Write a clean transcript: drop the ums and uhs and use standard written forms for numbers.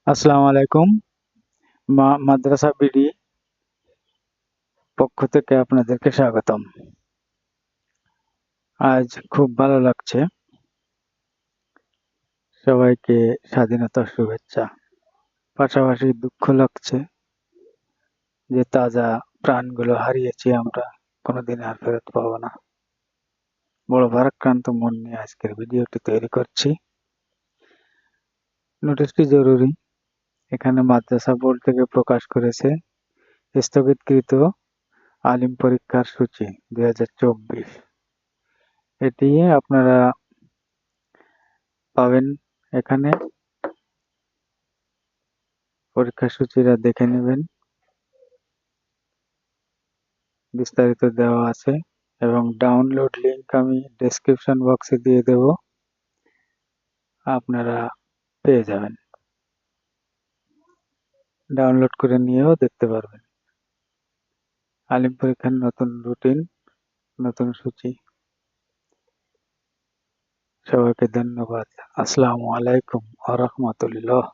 আসসালামু আলাইকুম। মাদ্রাসা বিডি পক্ষ থেকে আপনাদেরকে স্বাগতম। আজ খুব ভালো লাগছে। সবাইকে স্বাধীনতার শুভেচ্ছা। পাশাপাশি দুঃখ লাগছে যে তাজা প্রাণগুলো হারিয়েছি আমরা, কোনোদিন আর ফেরত পাবো না। বড় ভারাক্রান্ত মন নিয়ে আজকের ভিডিওটি তৈরি করছি। নোটিশটি জরুরি। এখানে মাদ্রাসা বোর্ড থেকে প্রকাশ করেছে স্থগিতকৃত আলিম পরীক্ষার সূচি 2024। এটি আপনারা পাবেন এখানে। পরীক্ষার সূচিটা দেখে নেবেন, বিস্তারিত দেওয়া আছে এবং ডাউনলোড লিংক আমি ডেসক্রিপশন বক্সে দিয়ে দেব, আপনারা পেয়ে যাবেন। ডাউনলোড করে নিয়েও দেখতে পারবেন। আলিম পরীক্ষার নতুন রুটিন, নতুন সূচি। সবাইকে ধন্যবাদ। আসসালামু আলাইকুম ওয়া রাহমাতুল্লাহ।